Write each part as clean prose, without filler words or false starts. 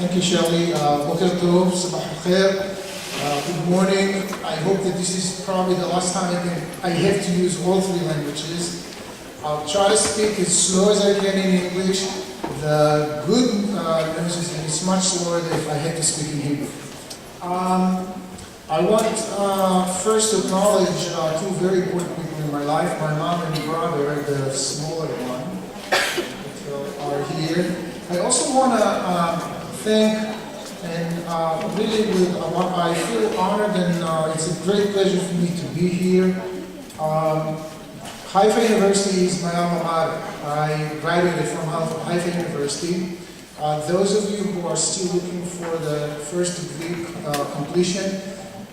Thank you, Shelley. Boker Tov, Sabah al-Khair. Good morning. I hope that this is probably the last time I have to use all three languages. I'll try to speak as slow as I can in English. The good news is that it's much slower than if I had to speak in Hebrew. I want first to acknowledge two very important people in my life, my mom and brother, the smaller one, that are here. I also want to thank and really I feel honored and it's a great pleasure for me to be here. Haifa University is my alma mater. I graduated from Haifa University. Those of you who are still looking for the first degree completion,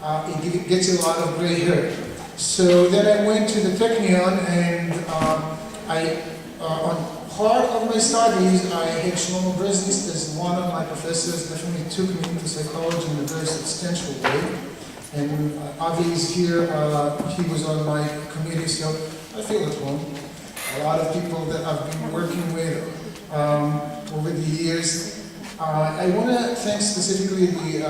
it gets a lot of gray hair. So then I went to the Technion and on part of my studies, I had Shlomo Breznitz as one of my professors, definitely took me into psychology in a very substantial way. And Avi is here, he was on my committee, so I feel at home. A lot of people that I've been working with over the years. I want to thank specifically the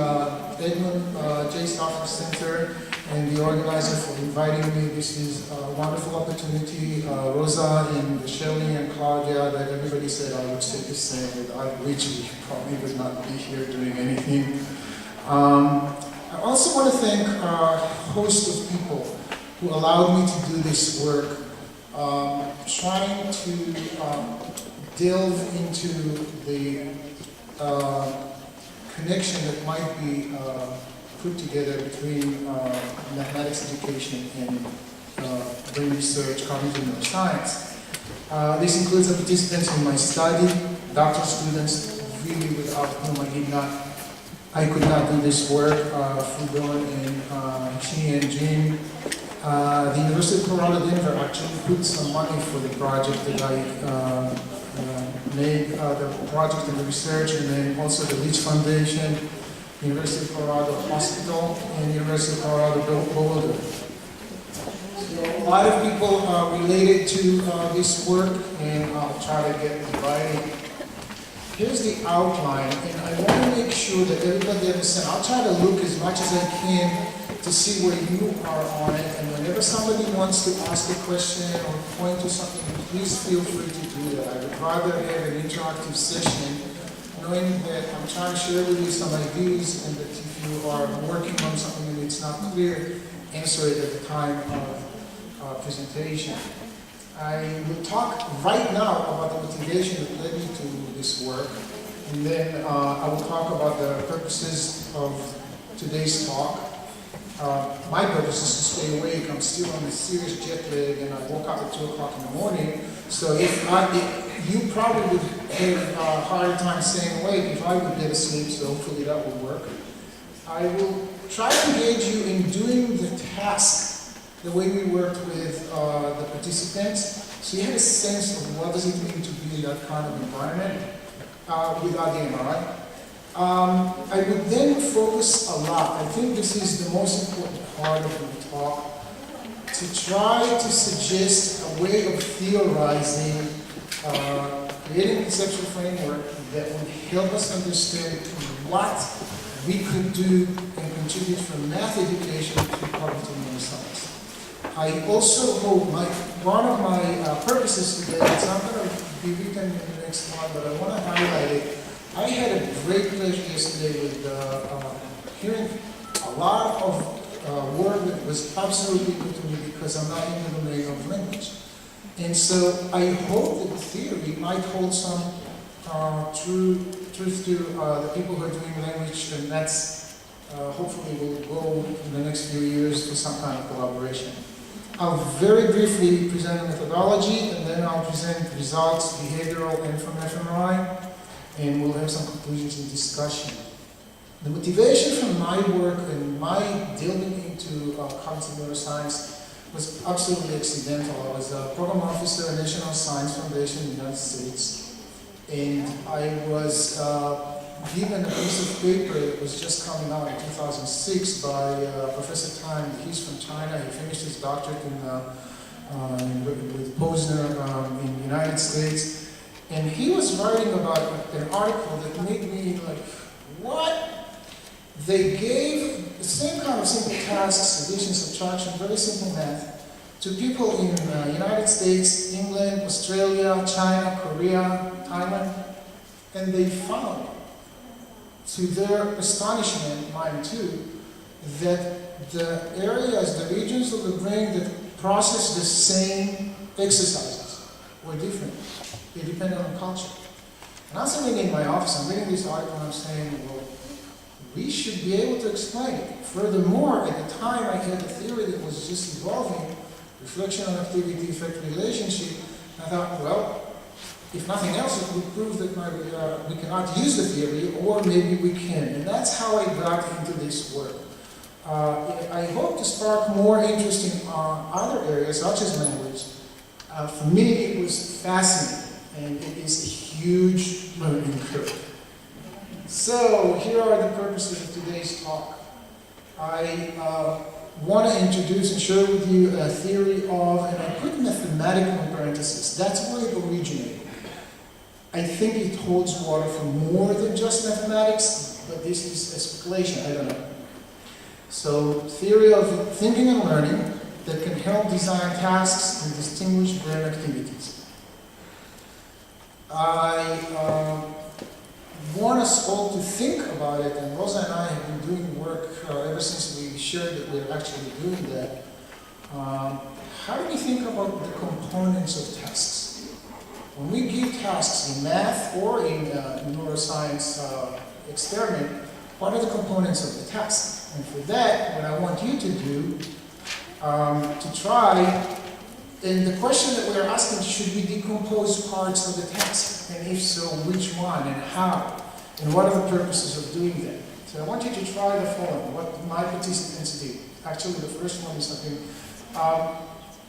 Edmund J. Stauffer Center and the organizer for inviting me. This is a wonderful opportunity. Rosa and Shelley and Claudia, that everybody said I would say the same, without which we probably would not be here doing anything. I also want to thank a host of people who allowed me to do this work, trying to delve into the connection that might be put together between mathematics education and brain research, cognitive neuroscience. This includes the participants in my study, doctoral students, really without whom I could not do this work, Fudon and Chi and Jean. The University of Colorado Denver actually put some money for the project that I made, the project and the research, and then also the Leach Foundation, University of Colorado Hospital, and University of Colorado Boulder. So a lot of people are related to this work, and I'll try to get divided. Here's the outline, and I want to make sure that everybody understands. I'll try to look as much as I can to see where you are on it, and whenever somebody wants to ask a question or point to something, please feel free to do that. I would rather have an interactive session, knowing that I'm trying to share with you some ideas, and that if you are working on something and it's not clear, answer it at the time of presentation. I will talk right now about the motivation that led me to this work, and then I will talk about the purposes of today's talk. My purpose is to stay awake. I'm still on a serious jet lag, and I woke up at 2 o'clock in the morning. So you probably would have a harder time staying awake if I would get asleep, so hopefully that will work. I will try to engage you in doing the task the way we worked with the participants, so you have a sense of what does it mean to be in that kind of environment without the MRI. I would then focus a lot, I think this is the most important part of the talk, to try to suggest a way of theorizing, creating a conceptual framework that would help us understand what we could do and contribute from math education to cognitive neuroscience. I also hope one of my purposes today, it's not going to be written in the next one, but I want to highlight it. I had a great pleasure yesterday with hearing a lot of work that was absolutely new to me because I'm not in the domain of language. And so I hope that the theory might hold some truth to the people who are doing language, and that's hopefully will go in the next few years to some kind of collaboration. I'll very briefly present the methodology, and then I'll present results, behavioral and from fMRI, and we'll have some conclusions and discussion. The motivation from my work and my delving into cognitive neuroscience was absolutely accidental. I was a program officer at National Science Foundation in the United States, and I was given a piece of paper that was just coming out in 2006 by Professor Tan. He's from China. He finished his doctorate with Posner in the United States. And he was writing about an article that made me like they gave the same kind of simple tasks, addition, subtraction, very simple math, to people in the United States, England, Australia, China, Korea, Thailand, and they found, to their astonishment, mine too, that the areas, the regions of the brain that process the same exercises were different. They depended on culture. And I'm sitting in my office, I'm reading this article, and I'm saying, well, we should be able to explain it. Furthermore, at the time I had a theory that was just evolving, reflection on activity effect relationship. And I thought, well, if nothing else, it would prove that we cannot use the theory, or maybe we can. And that's how I got into this work. I hope to spark more interest in other areas, such as language. For me, it was fascinating, and it is a huge learning curve. So, here are the purposes of today's talk. I want to introduce and share with you a theory of, and I put mathematical in parentheses, that's where it originated. I think it holds water for more than just mathematics, but this is a speculation, I don't know. So, theory of thinking and learning that can help design tasks and distinguish brain activities. I want us all to think about it, and Rosa and I have been doing work ever since we shared that we're actually doing that. How do we think about the components of tasks? When we give tasks in math or in neuroscience experiment, what are the components of the task? And for that, what I want you to do, to try, and the question that we're asking, should we decompose parts of the task? And if so, which one and how? And what are the purposes of doing that? So I want you to try the following, what my participants did. Actually, the first one is something.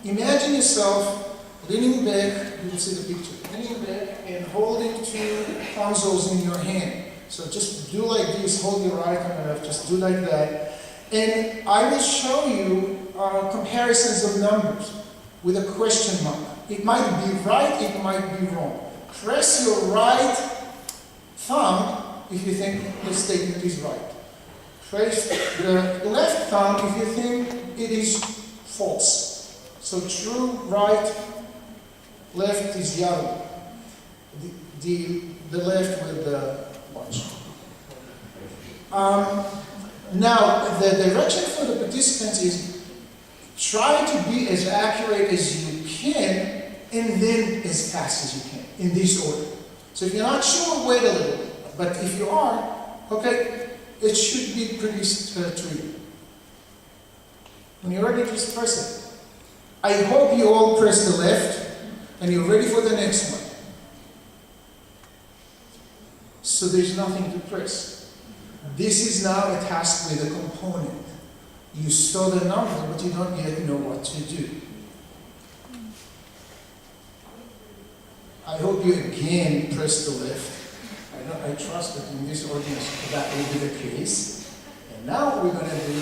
Imagine yourself leaning back, you will see the picture, leaning back and holding two consoles in your hand. So just do like this, hold your right and left, just do like that. And I will show you comparisons of numbers with a question mark. It might be right, it might be wrong. Press your right thumb if you think the statement is right. Press the left thumb if you think it is false. So true, right, left is the other one. The left with the watch. Now, the direction for the participants is try to be as accurate as you can, and then as fast as you can, in this order. So if you're not sure, wait a little bit. But if you are, okay, it should be pretty trivial. When you're ready, just press it. I hope you all press the left, and you're ready for the next one. So there's nothing to press. This is now a task with a component. You saw the number, but you don't yet know what to do. I hope you again press the left. I trust that in this audience that will be the case. And now what we're going to do,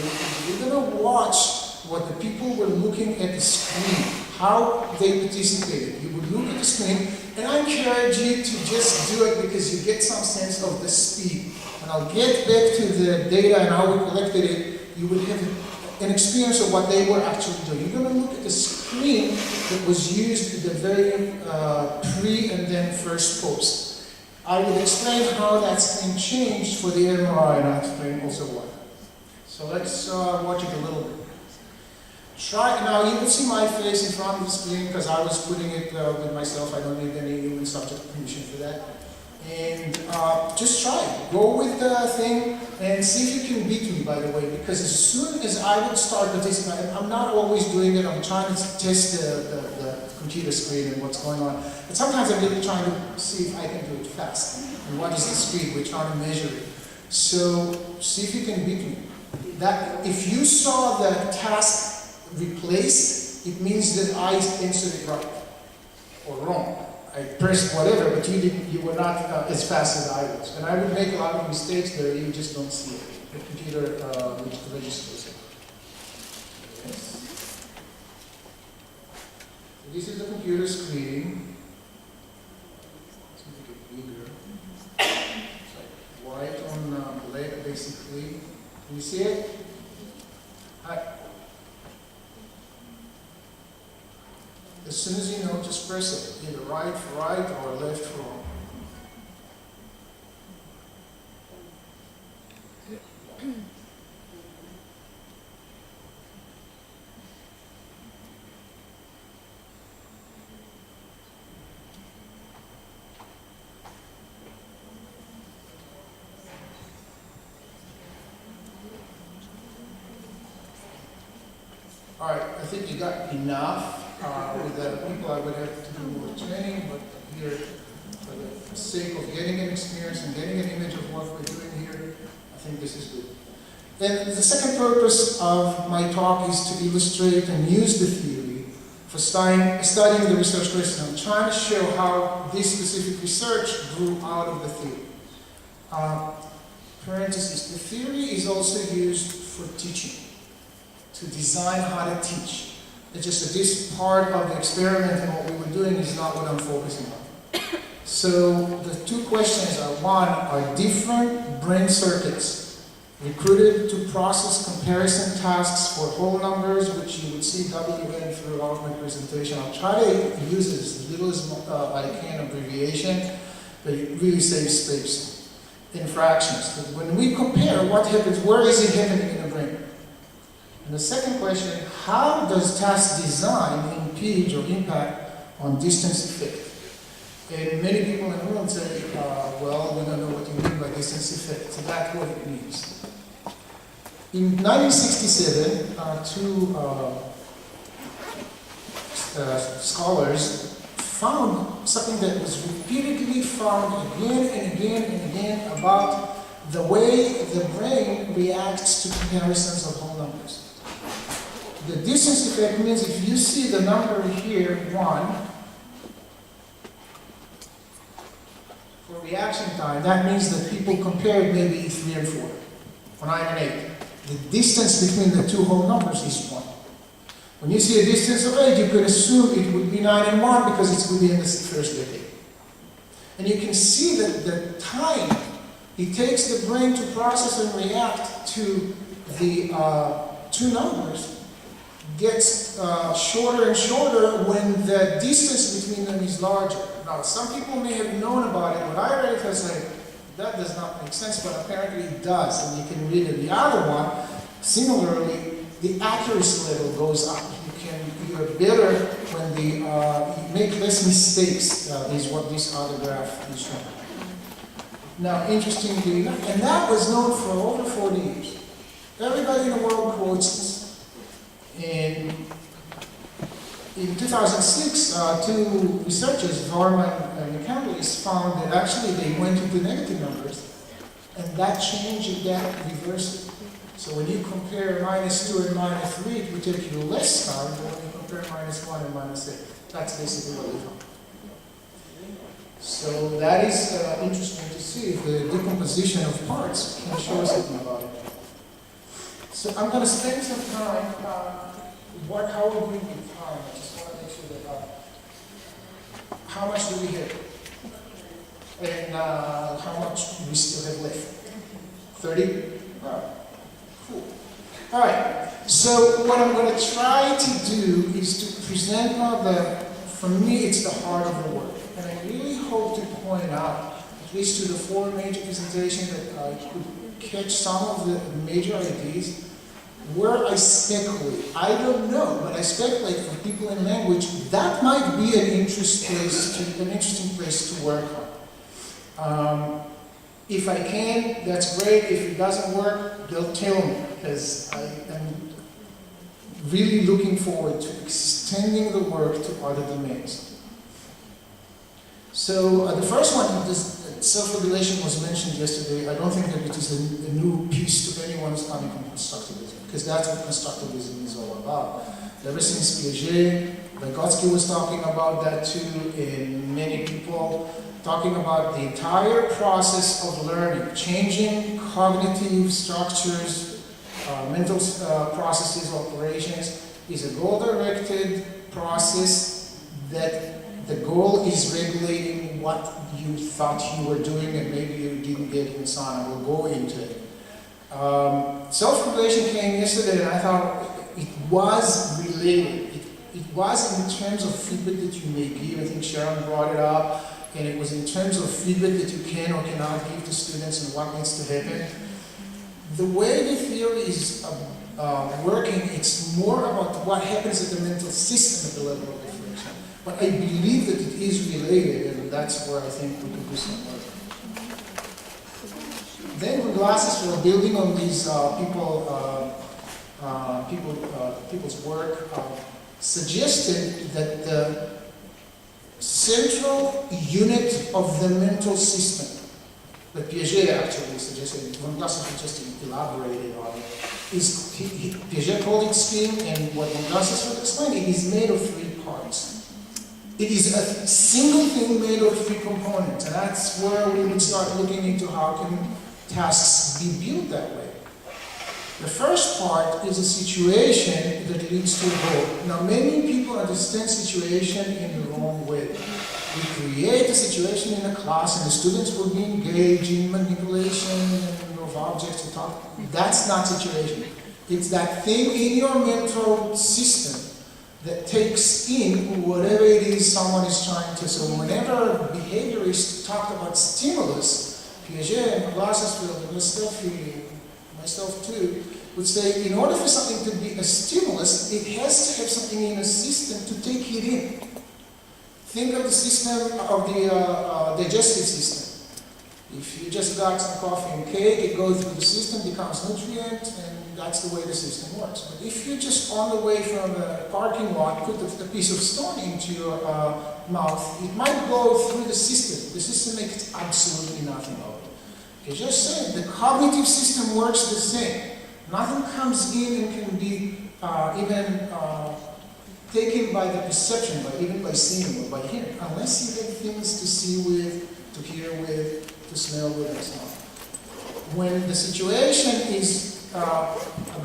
we're going to watch what the people were looking at the screen, how they participated. You would look at the screen, and I encourage you to just do it because you get some sense of the speed. And I'll get back to the data and how we collected it. You would have an experience of what they were actually doing. You're going to look at the screen that was used at the very pre and then first post. I will explain how that screen changed for the fMRI, and I'll explain also why. So let's watch it a little bit. Now you will see my face in front of the screen because I was putting it with myself. I don't need any human subject permission for that. And just try it. Go with the thing and see if you can beat me, by the way, because as soon as I would start participating, I'm not always doing it. I'm trying to test the computer screen and what's going on. But sometimes I'm really trying to see if I can do it fast. And what is the speed? We're trying to measure it. So see if you can beat me. That if you saw the task replaced, it means that I answered it right or wrong. I pressed whatever, but you were not as fast as I was. And I would make a lot of mistakes there, you just don't see it. The computer registers it. Yes. So this is the computer screen. Let's make it bigger. It's like white on black, basically. You see it? As soon as you know, just press it. Either right for right or left for wrong. All right, I think you got enough. With the people, I would have to do more training, but here, for the sake of getting an experience and getting an image of what we're doing here, I think this is good. Then the second purpose of my talk is to illustrate and use the theory for studying the research question. I'm trying to show how this specific research grew out of the theory. Parenthesis, the theory is also used for teaching, to design how to teach. It's just that this part of the experiment and what we were doing is not what I'm focusing on. So the two questions are, one, are different brain circuits recruited to process comparison tasks for whole numbers, which you would see WN throughout my presentation. I'll try to use it as little as I can, abbreviation, but it really saves space in fractions. But when we compare what happens, where is it happening in the brain? And the second question, how does task design impede or impact on distance effect? And many people in the room say, well, we don't know what you mean by distance effect. So that's what it means. In 1967, two scholars found something that was repeatedly found again and again and again about the way the brain reacts to comparisons of whole numbers. The distance effect means if you see the number here, 1, for reaction time, that means that people compared maybe 3 and 4, or 9 and 8. The distance between the two whole numbers is 1. When you see a distance of 8, you could assume it would be 9 and 1 because it's within the first decade. And you can see that the time it takes the brain to process and react to the two numbers gets shorter and shorter when the distance between them is larger. Now, some people may have known about it. When I read it, I was like, that does not make sense, but apparently it does. And you can read it. The other one, similarly, the accuracy level goes up. You're better when you make less mistakes, is what this other graph is showing. Now, interestingly enough, and that was known for over 40 years. Everybody in the world quotes this. In 2006, two researchers, Varma and McCandless, found that actually they went into negative numbers, and that changed it, that reversed it. So when you compare -2 and -3, it will take you less time than when you compare -1 and -8. That's basically what we found. So that is interesting to see if the decomposition of parts can show something about it. So I'm going to spend some time how are we doing with time? I just want to make sure that how much do we have? And how much do we still have left? 30? All right. Cool. All right. So what I'm going to try to do is to present for me, it's the heart of the work. And I really hope to point out, at least to the 4 major presentations, that I could catch some of the major ideas. Where I speculate, I don't know, but I speculate for people in language, that might be an interesting place to work on. If I can, that's great. If it doesn't work, they'll tell me, because I am really looking forward to extending the work to other domains. So the first one, self-regulation was mentioned yesterday. I don't think that it is a new piece to anyone who's coming from constructivism, because that's what constructivism is all about. Ever since Piaget, Vygotsky was talking about that too, and many people talking about the entire process of learning, changing cognitive structures, mental processes, operations, is a goal-directed process that the goal is regulating what you thought you were doing and maybe you didn't get inside, and we'll go into it. Self-regulation came yesterday, and I thought it was related. It was in terms of feedback that you may give. I think Sharon brought it up, and it was in terms of feedback that you can or cannot give to students and what needs to happen. The way the theory is working, it's more about what happens at the mental system at the level of reflection. But I believe that it is related, and that's where I think we can do some work. Then with glasses, we're building on these people's work, suggested that the central unit of the mental system, that Piaget actually suggested, von Glasses just elaborated on it, is, Piaget called it scheme, and what von Glasses would explain, it is made of 3 parts. It is a single thing made of 3 components, and that's where we would start looking into how can tasks be built that way. The first part is a situation that leads to a goal. Now, many people understand situation in the wrong way. We create a situation in a class and the students will be engaged in manipulation of objects to talk. That's not situation. It's that thing in your mental system that takes in whatever it is someone is trying to. So whenever behaviorists talk about stimulus, Piaget and Glasses and myself too, would say in order for something to be a stimulus, it has to have something in a system to take it in. Think of the system of the digestive system. If you just got some coffee and cake, it goes through the system, becomes nutrient, and that's the way the system works. But if you're just on the way from a parking lot, put a piece of stone into your mouth, it might go through the system. The system makes absolutely nothing of it. It's just saying the cognitive system works the same. Nothing comes in and can be even taken by the perception, even by seeing or by hearing, unless you have things to see with, to hear with, to smell with, and so on. When the situation is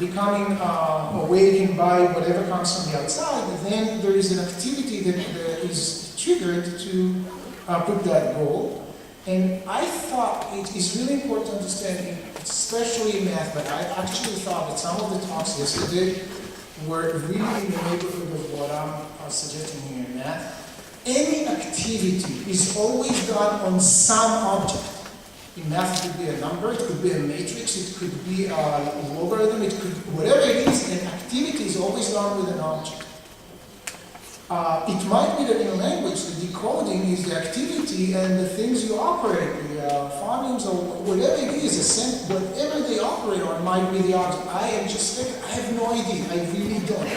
becoming awakened by whatever comes from the outside, then there is an activity that is triggered to put that goal. And I thought it is really important to understand, especially in math, but I actually thought that some of the talks yesterday were really in the neighborhood of what I'm suggesting here in math. Any activity is always done on some object. In math, it could be a number, it could be a matrix, it could be a logarithm, it could, whatever it is, an activity is always done with an object. It might be that in language, the decoding is the activity and the things you operate, the phonemes or whatever it is, whatever they operate on might be the object. I am just thinking, I have no idea, I really don't.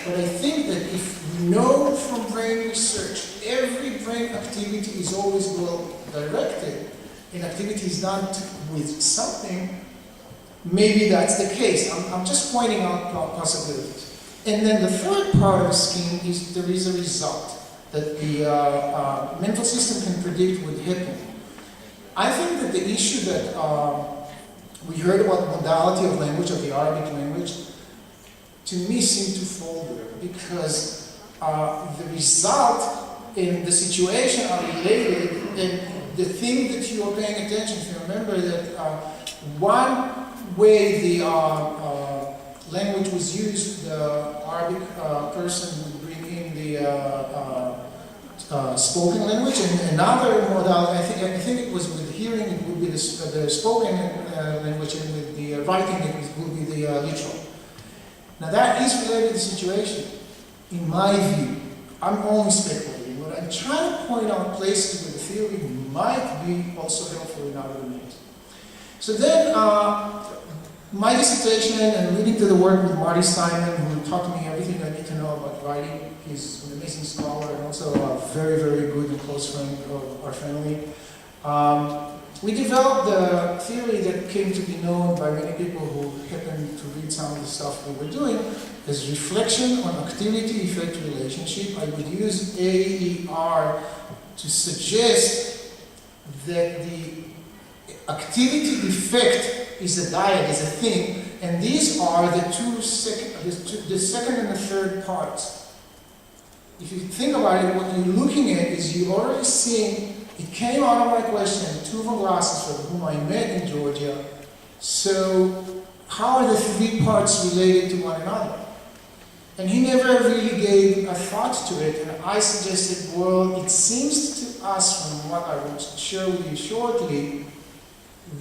But I think that if we know from brain research, every brain activity is always well directed, and activity is done with something, maybe that's the case. I'm just pointing out possibilities. And then the third part of the scheme is there is a result that the mental system can predict would happen. I think that the issue that we heard about the modality of language, of the Arabic language, to me seemed to fall there because the result and the situation are related, and the thing that you are paying attention to, remember that one way the language was used, the Arabic person would bring in the spoken language, and another modality, I think it was with hearing, it would be the spoken language, and with the writing, it would be the literal. Now that is related to the situation, in my view. I'm only speculating, but I'm trying to point out places where the theory might be also helpful in other domains. So then, my dissertation and leading to the work with Marty Steinman, who taught me everything I need to know about writing. He's an amazing scholar and also a very, very good and close friend of our family. We developed the theory that came to be known by many people who happened to read some of the stuff we were doing as reflection on activity-effect relationship. I would use AER to suggest that the activity effect is a dyad, is a thing, and these are the the second and the third parts. If you think about it, what you're looking at is you're already seeing, it came out of my question, 2 von Glasses, whom I met in Georgia, So how are the three parts related to one another? And he never really gave a thought to it, and I suggested, well, it seems to us, from what I will share with you shortly,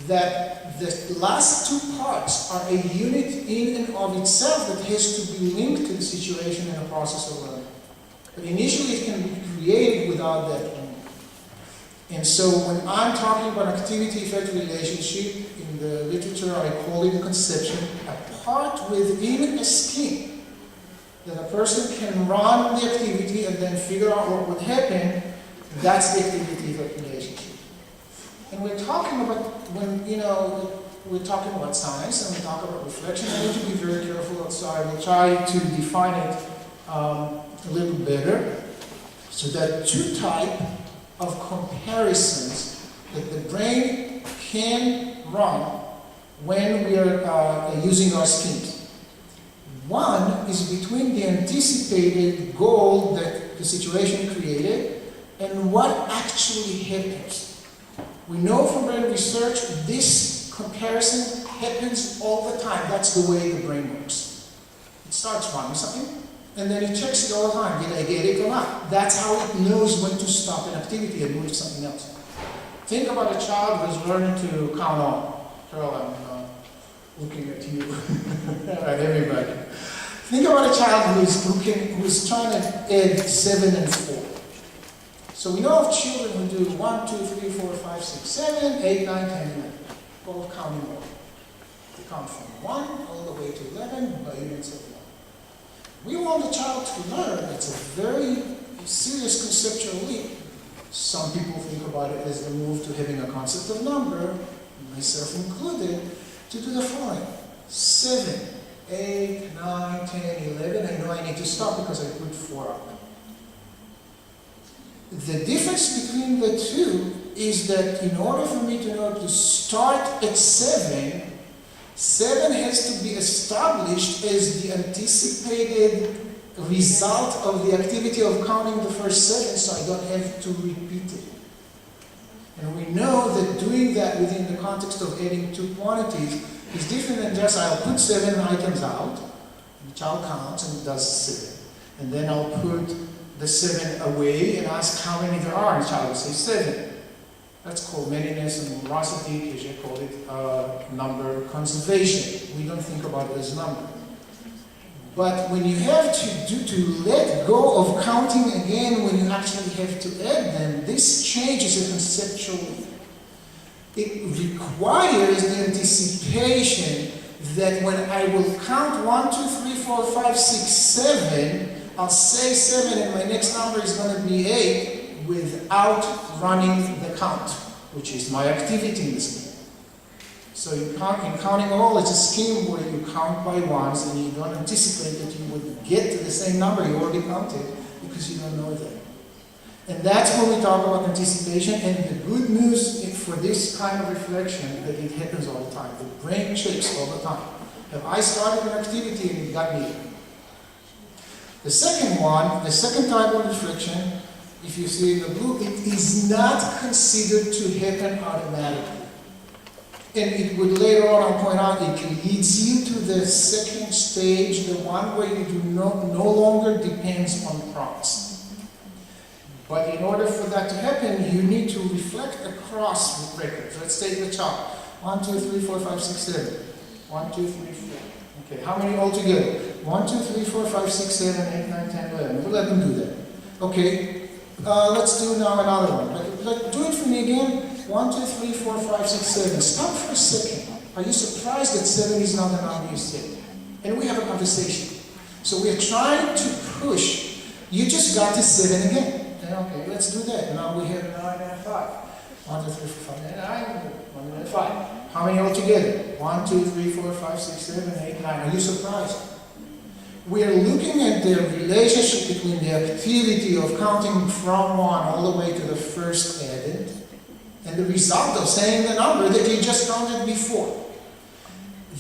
that the last two parts are a unit in and of itself that has to be linked to the situation and the process of learning. But initially it can be created without that link. And so when I'm talking about activity-effect relationship, in the literature I call it a conception, a part within a scheme that a person can run the activity and then figure out what would happen. That's the activity-effect relationship. And we're talking about, we're talking about science and we talk about reflection. I need to be very careful, so I will try to define it a little better. So there are two types of comparisons that the brain can run when we are using our schemes. One is between the anticipated goal that the situation created and what actually happens. We know from brain research this comparison happens all the time. That's the way the brain works. It starts running something and then it checks it all the time. Did I get it or not? That's how it knows when to stop an activity and move to something else. Think about a child who's learning to count on. Carol, I'm looking at you. At everybody. Think about a child who's trying to add 7 and 4. So we know of children who do 1, 2, 3, 4, 5, 6, 7, 8, 9, 10, 11. All counting order. They count from 1 all the way to 11 by units of 1. We want the child to learn. It's a very serious conceptual leap. Some people think about it as the move to having a concept of number, myself included, to do the following. 7, 8, 9, 10, 11. I know I need to stop because I put 4 up. The difference between the two is that in order for me to know to start at 7, 7 has to be established as the anticipated result of the activity of counting the first 7, so I don't have to repeat it. And we know that doing that within the context of adding two quantities is different than just I'll put 7 items out, the child counts and does 7. And then I'll put the 7 away and ask how many there are, and the child will say 7. That's called manyness and numerosity. Piaget called it number conservation. We don't think about it as number. But when you have to let go of counting again, when you actually have to add them, this changes a conceptual leap. It requires the anticipation that when I will count 1, 2, 3, 4, 5, 6, 7, I'll say 7 and my next number is going to be 8 without running the count, which is my activity in the scheme. So in counting all, it's a scheme where you count by ones and you don't anticipate that you would get to the same number you already counted because you don't know that. And that's when we talk about anticipation, and the good news for this kind of reflection that it happens all the time. The brain checks all the time. Have I started an activity and it got me? The second one, the second type of reflection, if you see in the blue, it is not considered to happen automatically. And it would later on, I'll point out, it leads you to the second stage, the one where you do no longer depends on prompts. But in order for that to happen, you need to reflect across records. Let's take the chart. 1, 2, 3, 4, 5, 6, 7. 1, 2, 3, 4. Okay, how many altogether? 1, 2, 3, 4, 5, 6, 7, 8, 9, 10, 11. We'll let them do that. Okay, let's do now another one. Do it for me again. 1, 2, 3, 4, 5, 6, 7. Stop for a second. Are you surprised that 7 is not the number you said? And we have a conversation. So we are trying to push. You just got to 7 again. Okay, let's do that. Now we have 9 and 5. 1, 2, 3, 4, 5, 9, 1 and 5. How many altogether? 1, 2, 3, 4, 5, 6, 7, 8, 9. Are you surprised? We are looking at the relationship between the activity of counting from 1 all the way to the first added and the result of saying the number that you just counted before.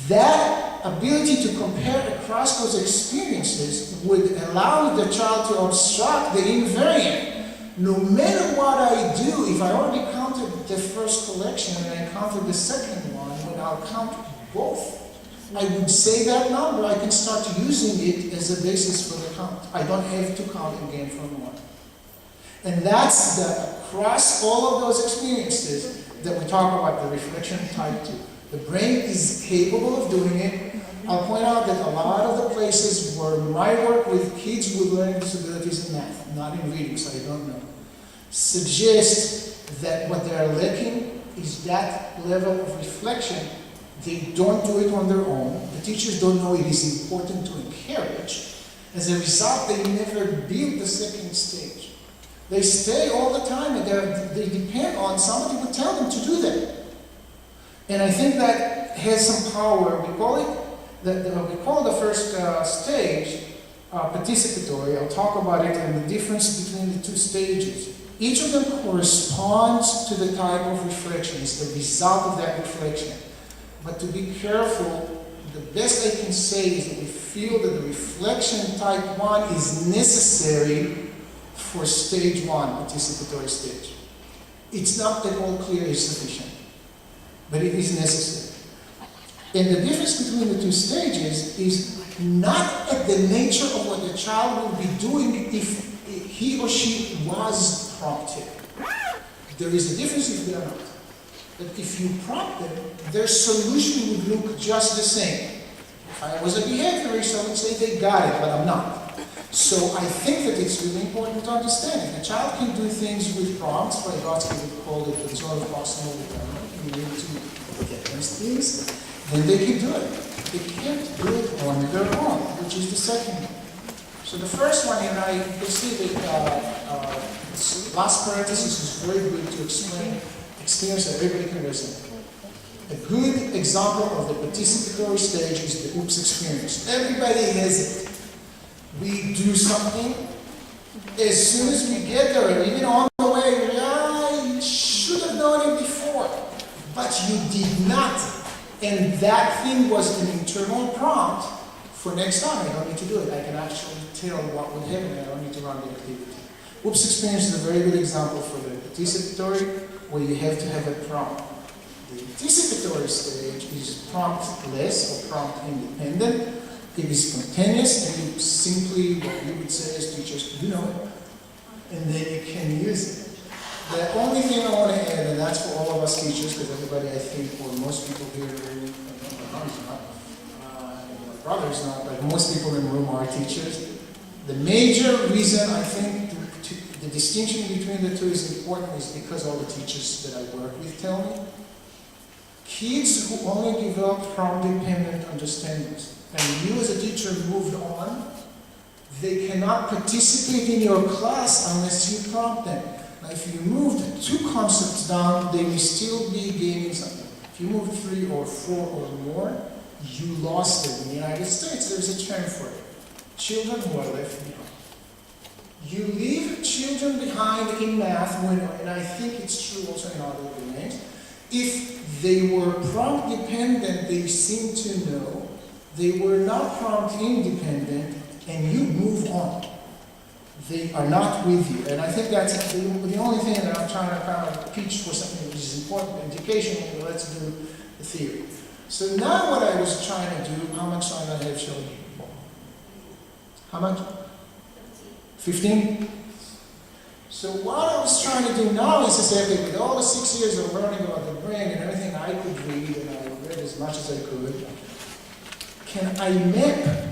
That ability to compare across those experiences would allow the child to obstruct the invariant. No matter what I do, if I already counted the first collection and I counted the second one, when I'll count both. I would say that number, I can start using it as a basis for the count. I don't have to count again from 1. And that's across all of those experiences that we talk about, the reflection type 2. The brain is capable of doing it. I'll point out that a lot of the places where my work with kids with learning disabilities in math, not in reading, so I don't know, suggest that what they are lacking is that level of reflection. They don't do it on their own. The teachers don't know it is important to encourage. As a result, they never build the second stage. They stay all the time and they depend on somebody to tell them to do that. And I think that has some power. We call the first stage participatory. I'll talk about it and the difference between the 2 stages. Each of them corresponds to the type of reflection. It's the result of that reflection. But to be careful, the best I can say is that we feel that the reflection type 1 is necessary for stage 1, participatory stage. It's not at all clear it's sufficient, but it is necessary. And the difference between the 2 stages is not at the nature of what the child will be doing if he or she was prompted. There is a difference if they are not. But if you prompt them, their solution would look just the same. If I was a behaviorist, I would say they got it, but I'm not. So I think that it's really important to understand. If a child can do things with prompts, Vygotsky would call it the Tzur of possible development, you need to get those things, then they can do it. They can't do it on their own, which is the second one. So the first one here, you can see that this last parenthesis is very good to explain experience that everybody can resonate. A good example of the participatory stage is the oops experience. Everybody has it. We do something, as soon as we get there, and even on the way, you should have known it before, but you did not. And that thing was an internal prompt for next time. I don't need to do it. I can actually tell what would happen, and I don't need to run the activity. Oops experience is a very good example for the participatory, where you have to have a prompt. The participatory stage is promptless or prompt independent. It is spontaneous, and you simply, what we would say as teachers, you know it, and then you can use it. The only thing I want to add, and that's for all of us teachers, because everybody I think, or most people here, my mom's not, my brother's not, but most people in the room are teachers. The major reason I think the distinction between the 2 is important is because all the teachers that I work with tell me. Kids who only develop prompt-dependent understandings, and you as a teacher moved on, they cannot participate in your class unless you prompt them. Now, if you moved 2 concepts down, they may still be gaining something. If you moved 3 or 4 or more, you lost it. In the United States, there's a term for it. Children who are left behind. You leave children behind in math, and I think it's true also in other domains. If they were prompt dependent, they seem to know. They were not prompt independent, and you move on. They are not with you. And I think that's the only thing that I'm trying to kind of teach for something which is important, education. Let's do the theory. So now what I was trying to do, how much time I have shown you? How much? 15? So what I was trying to do now is to say, okay, with all the 6 years of learning about the brain and everything I could read, and I read as much as I could, can I map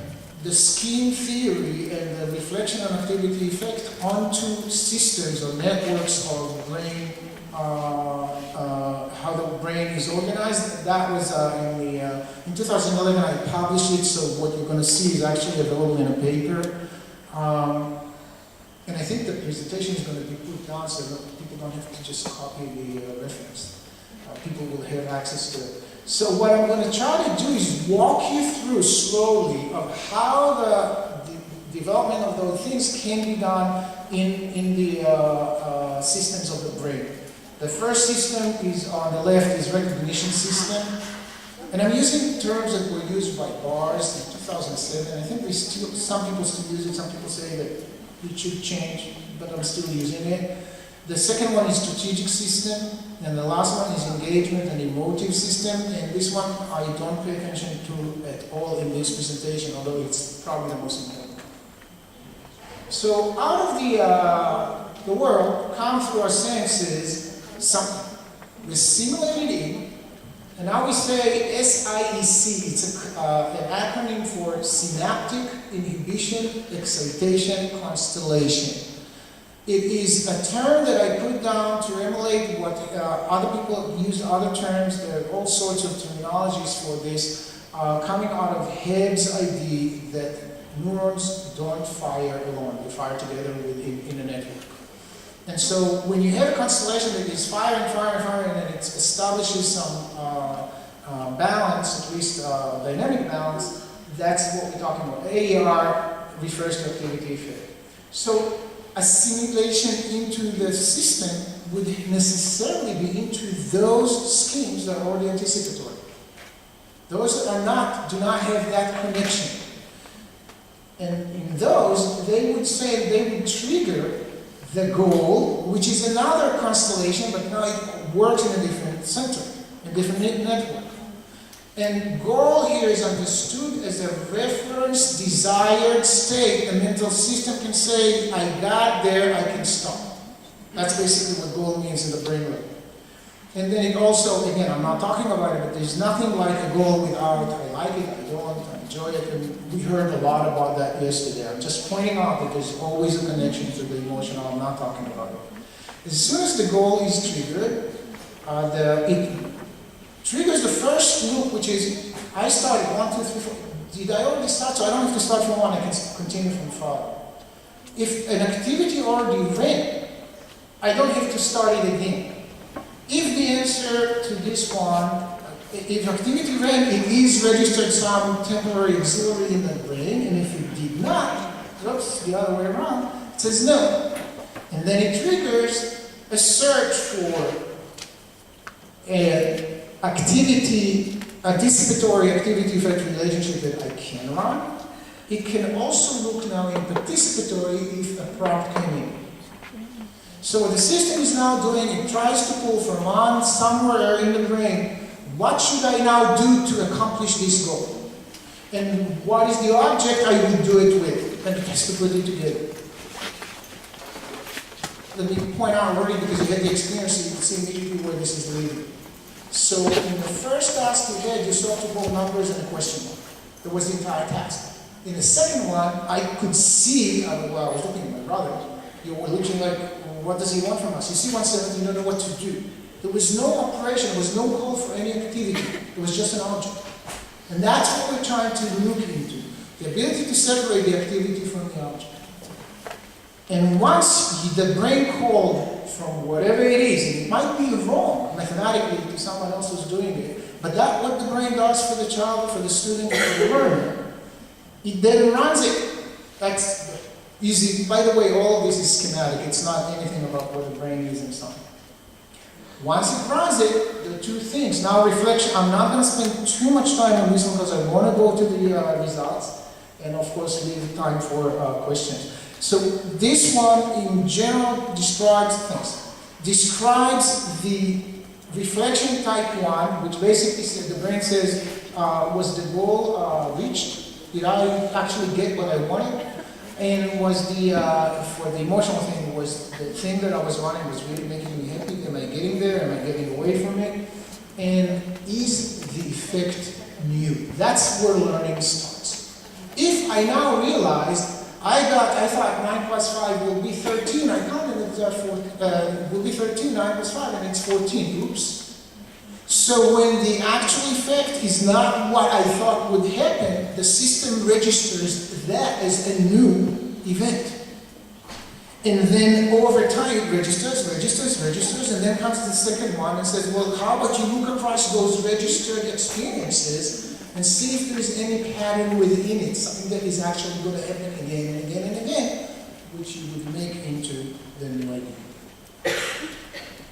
the scheme theory and the reflection and activity effect onto systems or networks of brain, how the brain is organized? That was in 2011 I published it, so what you're going to see is actually available in a paper. And I think the presentation is going to be put down so that people don't have to just copy the reference. People will have access to it. So what I'm going to try to do is walk you through slowly of how the development of those things can be done in the systems of the brain. The first system is on the left is recognition system. And I'm using terms that were used by bars in 2007. I think some people still use it. Some people say that it should change, but I'm still using it. The second one is strategic system, And the last one is engagement and emotive system, and this one I don't pay attention to at all in this presentation, although it's probably the most important. So out of the world come through our senses something. We simulate it in, and now we say SIEC. It's an acronym for Synaptic Inhibition Excitation Constellation. It is a term that I put down to emulate what other people use, other terms. There are all sorts of terminologies for this, coming out of Hebb's idea that neurons don't fire alone, they fire together in a network. And so when you have a constellation that is firing, and it establishes some balance, at least dynamic balance, that's what we're talking about. AER refers to activity effect. So assimilation into the system would necessarily be into those schemes that are already anticipatory. Those that are not, do not have that connection. And in those, they would say they would trigger the goal, which is another constellation, but now it works in a different center, a different network. And goal here is understood as a reference desired state. The mental system can say, I got there, I can stop. That's basically what goal means in the brain level. And then it also, again, I'm not talking about it, but there's nothing like a goal without, I like it, I don't, I enjoy it. And we heard a lot about that yesterday. I'm just pointing out that there's always a connection to the emotional. I'm not talking about it. As soon as the goal is triggered, it triggers the first loop, which is, I started 1, 2, 3, 4. Did I already start? So I don't have to start from 1, I can continue from 5. If an activity already ran, I don't have to start it again. If the answer to this one, if activity ran, it is registered some temporary auxiliary in the brain, and if it did not, oops, the other way around, it says no. And then it triggers a search for an activity, anticipatory activity effect relationship that I can run. It can also look now in participatory if a prompt came in. So what the system is now doing, it tries to pull from on somewhere in the brain, what should I now do to accomplish this goal? And what is the object I would do it with? And it has to put it together. Let me point out already, because you had the experience, so you can see immediately where this is leading. So in the first task you had, you saw 2 whole numbers and a question mark. That was the entire task. In the second one, I could see, well, I was looking at my brother, you were looking like, what does he want from us? You see 170, you don't know what to do. There was no operation, there was no call for any activity. It was just an object. And that's what we're trying to look into. The ability to separate the activity from the object. And once the brain called from whatever it is, and it might be wrong mathematically to someone else who's doing it, but that's what the brain does for the child, for the student, for the learner, it then runs it. That's easy. By the way, all of this is schematic. It's not anything about what the brain is and something. Once it runs it, there are 2 things. Now reflection, I'm not going to spend too much time on this one because I want to go to the results and of course leave time for questions. So this one in general describes things. Describes the reflection type 1, which basically says, the brain says, was the goal reached? Did I actually get what I wanted? And was the, for the emotional thing, was the thing that I was running was really making me happy? Am I getting there? Am I getting away from it? And is the effect new? That's where learning starts. If I now realize, I thought 9 plus 5 will be 13, I counted it, will be 13, 9 plus 5, and it's 14, oops. So when the actual effect is not what I thought would happen, the system registers that as a new event. And then over time it registers, and then comes the second one and says, well, how about you look across those registered experiences and see if there's any pattern within it, something that is actually going to happen again and again and again, which you would make into the new idea.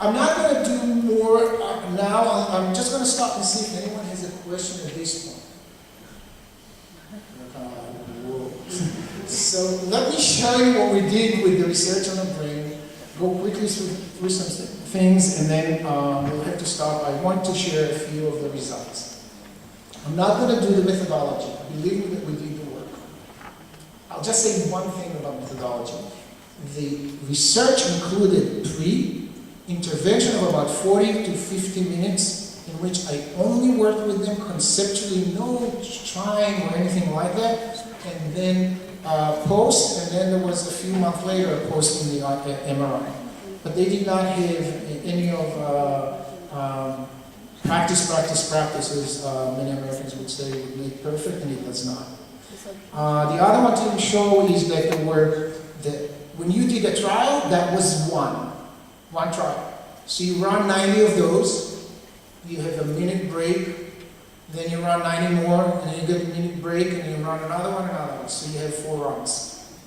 I'm not going to do more now. I'm just going to stop and see if anyone has a question at this point. So let me show you what we did with the research on the brain, go quickly through some things, and then we'll have to stop. I want to share a few of the results. I'm not going to do the methodology. Believe me that we did the work. I'll just say one thing about methodology. The research included pre-intervention of about 40 to 50 minutes in which I only worked with them conceptually, no trying or anything like that, and then post, and then there was a few months later a post in the MRI. But they did not have any of practices, many Americans would say would make perfect, and it does not. The other one to show is that there were, when you did a trial, that was one trial. So you run 90 of those, you have a minute break, then you run 90 more, and then you get a minute break, and you run another one. So you have 4 runs.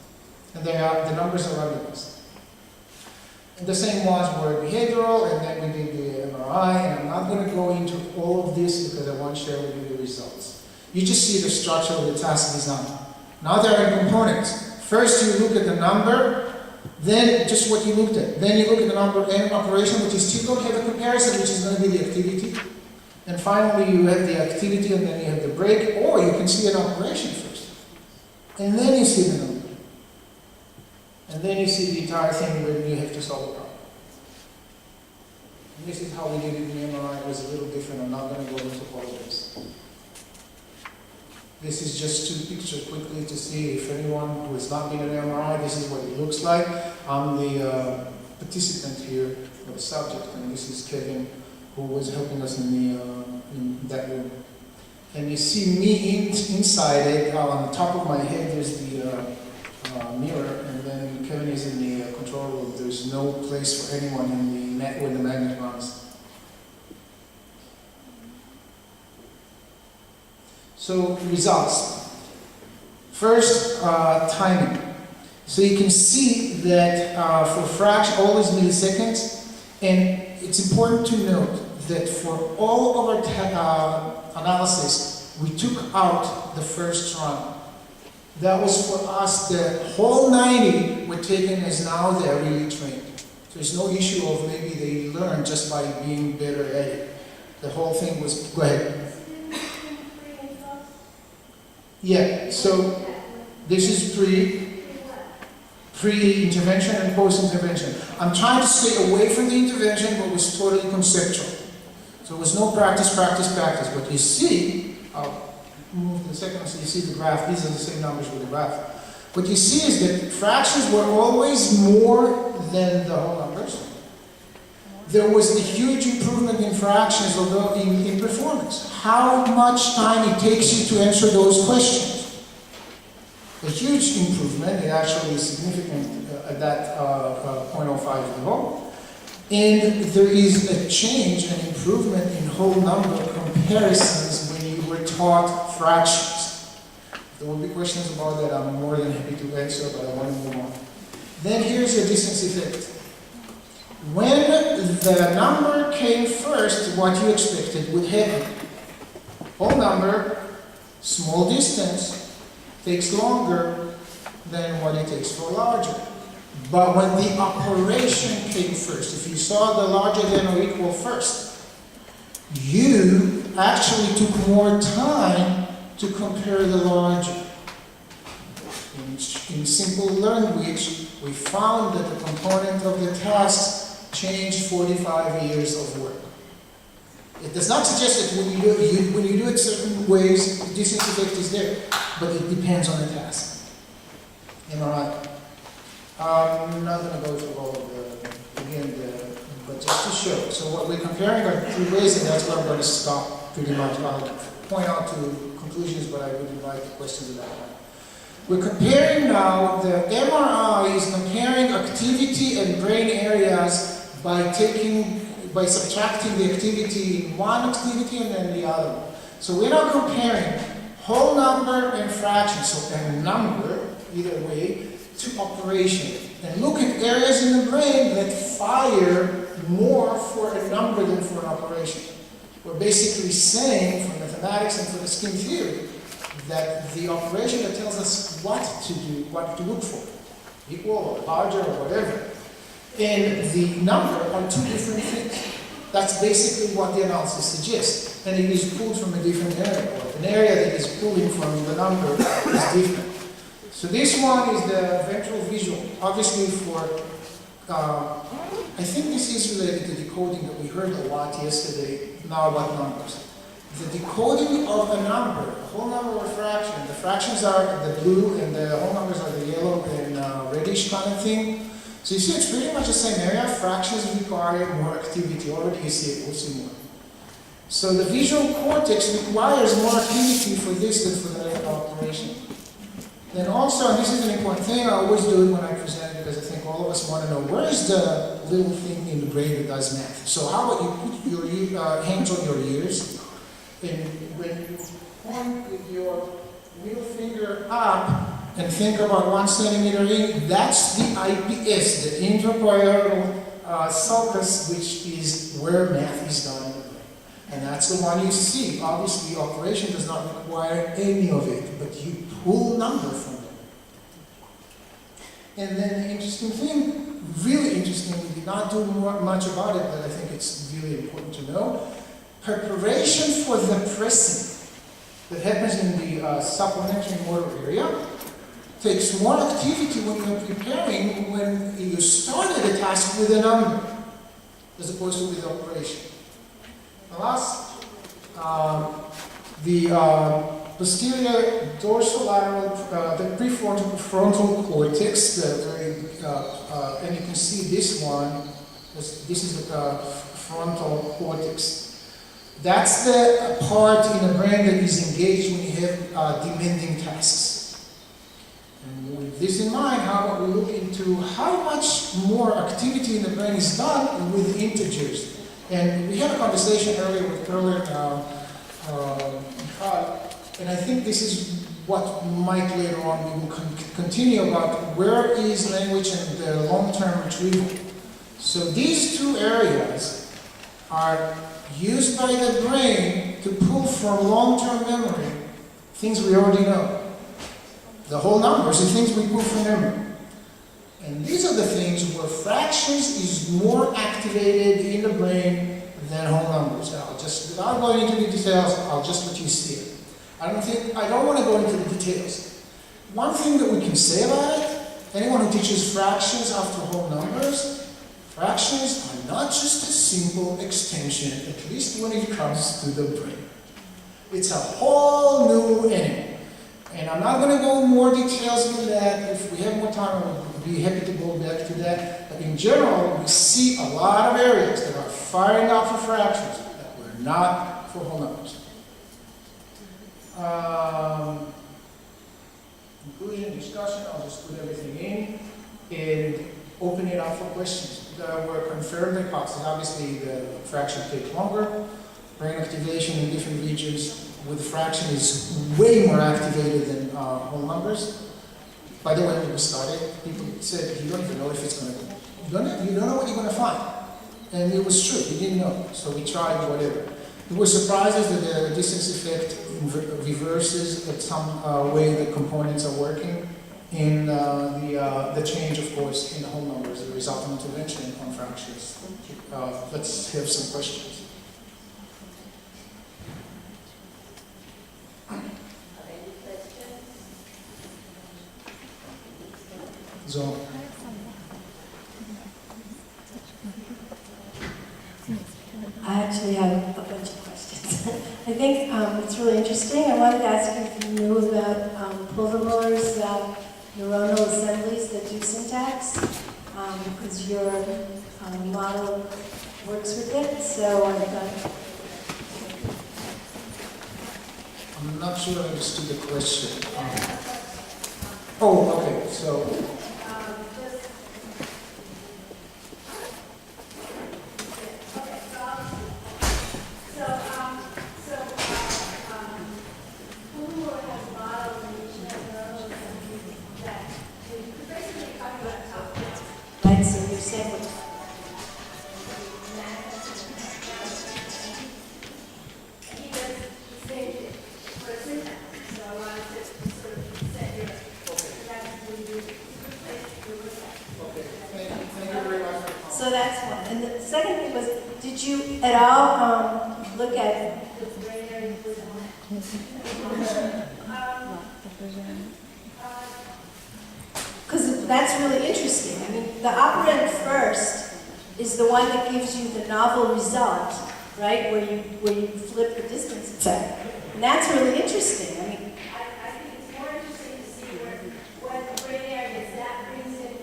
And the numbers are randomized. And the same ones were behavioral, and then we did the MRI, and I'm not going to go into all of this because I want to share with you the results. You just see the structure of the task design. Now there are components. First you look at the number, then just what you looked at. Then you look at the number and operation, which is still going to have a comparison, which is going to be the activity. And finally you have the activity, and then you have the break, or you can see an operation first. And then you see the number. And then you see the entire thing where you have to solve the problem. And this is how we did it in the MRI. It was a little different. I'm not going to go into all of this. This is just 2 pictures quickly to see if anyone who has not been in an MRI, this is what it looks like. I'm the participant here, or the subject, and this is Kevin, who was helping us in that room. And you see me inside it. On the top of my head there's the mirror, and then Kevin is in the control room. There's no place for anyone in the net where the magnet runs. So results. First, timing. So you can see that for fraction, all is milliseconds, and it's important to note that for all of our analysis, we took out the first run. That was for us, the whole 90 were taken as now they're really trained. So there's no issue of maybe they learn just by being better at it. The whole thing was, go ahead. Yeah, so this is pre-intervention and post-intervention. I'm trying to stay away from the intervention, but it was totally conceptual. So there was no practice. What you see, I'll move to the second one so you see the graph. These are the same numbers with the graph. What you see is that fractions were always more than the whole numbers. There was a huge improvement in fractions, although in performance. How much time it takes you to answer those questions? A huge improvement, it actually is significant at that 0.05 level. And there is a change, an improvement in whole number comparisons when you were taught fractions. If there will be questions about that, I'm more than happy to answer, but I want to move on. Then here's your distance effect. When the number came first, what you expected would happen. Whole number, small distance, takes longer than what it takes for larger. But when the operation came first, if you saw the larger than or equal first, you actually took more time to compare the larger. In simple language, we found that the component of the tasks changed 45 years of work. It does not suggest that when you do it certain ways, the distance effect is there, but it depends on the task. MRI. I'm not going to go through all of but just to show. So what we're comparing are 3 ways, and that's where I'm going to stop pretty much. I'll point out to conclusions, but I would invite questions about that. We're comparing now, the MRI is comparing activity and brain areas by subtracting the activity in one activity and then the other one. So we're now comparing whole number and fraction, so a number, either way, to operation. And look at areas in the brain that fire more for a number than for an operation. We're basically saying, from mathematics and from the scheme theory, that the operation that tells us what to do, what to look for, equal or larger or whatever, and the number are two different things. That's basically what the analysis suggests. And it is pulled from a different area, or an area that is pulling from the number is different. So this one is the ventral visual. Obviously for, I think this is related to decoding that we heard a lot yesterday, now about numbers. The decoding of a number, a whole number or a fraction. The fractions are the blue and the whole numbers are the yellow and reddish kind of thing. So you see it's pretty much the same area. Fractions require more activity. Already you see it, we'll see more. So the visual cortex requires more activity for this than for the operation. Then also, and this is an important thing, I always do it when I present because I think all of us want to know, where is the little thing in the brain that does math? So how about you put your hands on your ears, and when you point with your middle finger up and think about 1 centimeter in, that's the IPS, the intraparietal sulcus, which is where math is done in the brain. And that's the one you see. Obviously, operation does not require any of it, but you pull number from it. And then the interesting thing, really interesting, we did not do much about it, but I think it's really important to know. Preparation for the pressing that happens in the supplementary motor area takes more activity when you're preparing when you started a task with a number as opposed to with operation. The last, the posterior dorsolateral, the prefrontal cortex, and you can see this one, this is the frontal cortex. That's the part in the brain that is engaged when you have demanding tasks. And with this in mind, how about we look into how much more activity in the brain is done with integers. And we had a conversation earlier with Perler and I think this is what might later on we will continue about where is language and the long-term retrieval. So these two areas are used by the brain to pull from long-term memory things we already know. The whole numbers are things we pull from memory. And these are the things where fractions is more activated in the brain than whole numbers. I'll just, without going into the details, I'll just let you see it. I don't want to go into the details. One thing that we can say about it, anyone who teaches fractions after whole numbers, fractions are not just a simple extension, at least when it comes to the brain. It's a whole new animal. And I'm not going to go more details than that. If we have more time, I'll be happy to go back to that. But in general, we see a lot of areas that are firing out for fractions that were not for whole numbers. Conclusion, discussion, I'll just put everything in and open it up for questions. Were confirmed hypotheses. Obviously, the fraction takes longer. Brain activation in different regions with fraction is way more activated than whole numbers. By the way, when we started, people said, you don't even know if it's going to go. You don't know what you're going to find. And it was true, we didn't know. So we tried whatever. We were surprised that the distance effect reverses in some way the components are working. In the change, of course, in the whole numbers, the resulting intervention on fractions. Let's have some questions. So, I actually have a bunch of questions. I think it's really interesting. I wanted to ask you if you knew about Pulvermore's neuronal assemblies that do syntax, because your model works with it. So I thought. I'm not sure I understood the question. Oh, okay. So. second thing was, did you at all look at the brain area fluid? Because that's really interesting. I mean, the operand first is the one that gives you the novel result, right? Where you flip the distance effect. And that's really interesting. I mean, I think it's more interesting to see what brain areas that brings in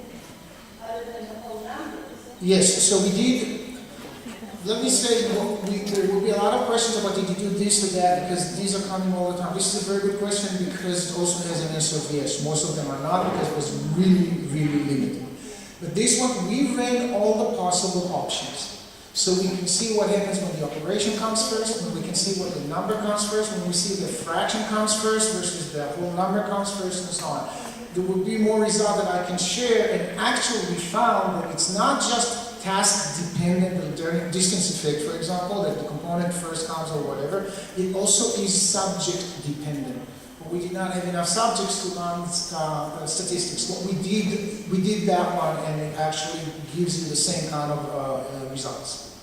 other than the whole numbers. Yes, so we did, let me say, there will be a lot of questions about did you do this or that, because these are coming all the time. This is a very good question because it also has an answer of yes. Most of them are not because it was really, really limited. But this one, we ran all the possible options. So we can see what happens when the operation comes first, when we can see what the number comes first, when we see the fraction comes first versus the whole number comes first, and so on. There will be more results that I can share, and actually we found that it's not just task-dependent or distance effect, for example, that the component first comes or whatever. It also is subject-dependent. But we did not have enough subjects to run statistics. What we did that one, and it actually gives you the same kind of results.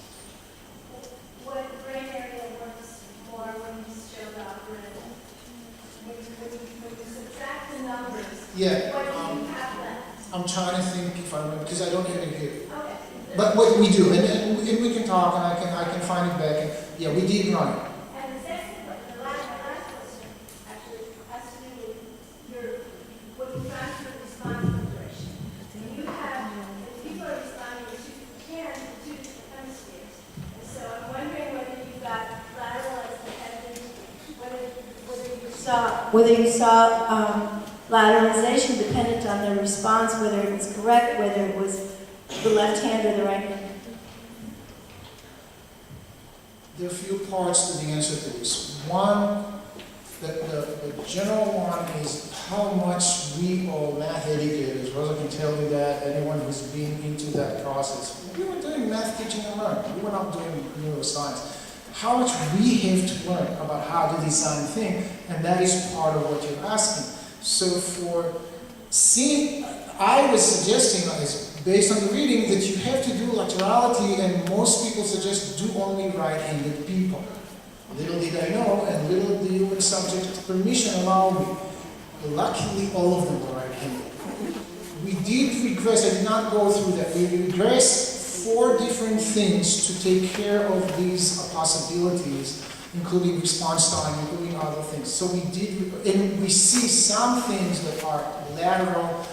What brain area works more when you show the operand? When you subtract the numbers, Yeah. what do you have left? I'm trying to think if I remember, because I don't have it here. Okay. But what we do, and we can talk, and I can find it back. And yeah, we did run it. And the second, the last question actually has to do with what you transfer response operation. And you have, the people are responding to two different hemispheres. And so I'm wondering whether you've got lateralized dependent, whether you saw lateralization dependent on their response, whether it was correct, whether it was the left hand or the right hand? There are a few parts to the answer to this. One, the general one is how much we all math educators, Rosa can tell you that, anyone who's been into that process, we were doing math teaching and learning. We were not doing neuroscience. How much we have to learn about how to design things, and that is part of what you're asking. So for seeing, I was suggesting, based on the reading, that you have to do laterality, and most people suggest do only right-handed people. Little did I know, and little did you and subject permission allow me. Luckily, all of them were right-handed. We did regress, I did not go through that. We regressed 4 different things to take care of these possibilities, including response time, including other things. So we did, and we see some things that are lateral,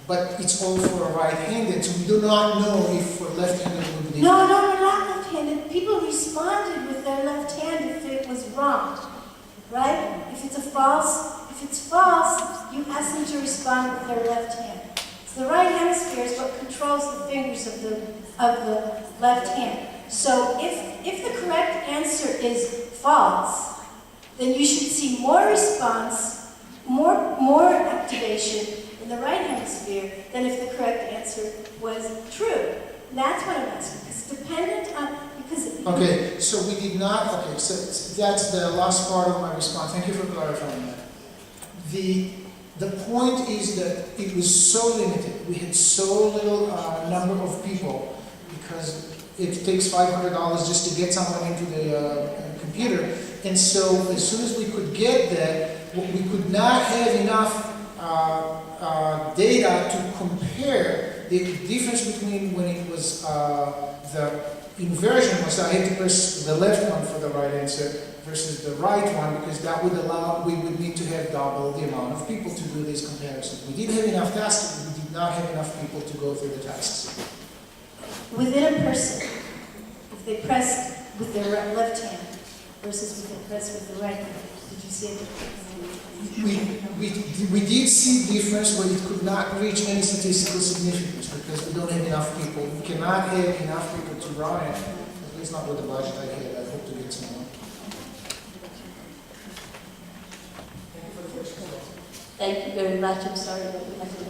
but it's all for a right-handed, so we do not know if for left-handed it would be. No, not left-handed. People responded with their left hand if it was wrong, right? If it's false, you ask them to respond with their left hand. So the right hemisphere is what controls the fingers of the left hand. So if the correct answer is false, then you should see more response, more activation in the right hemisphere than if the correct answer was true. And that's what I'm asking. It's dependent on, because... Okay, so we did not, okay, so that's the last part of my response. Thank you for clarifying that. The point is that it was so limited. We had so little number of people because it takes $500 just to get someone into the computer. And so as soon as we could get that, we could not have enough data to compare the difference between when it was the inversion was I had to press the left one for the right answer versus the right one, because that would allow, we would need to have double the amount of people to do these comparisons. We did have enough tasks, but we did not have enough people to go through the tasks. Within a person, if they pressed with their left hand versus if they pressed with the right hand, did you see it? We did see difference, but it could not reach any statistical significance because we don't have enough people. We cannot have enough people to run it, at least not with the budget I had. I hope to get some more. Thank you very much. I'm sorry that we had to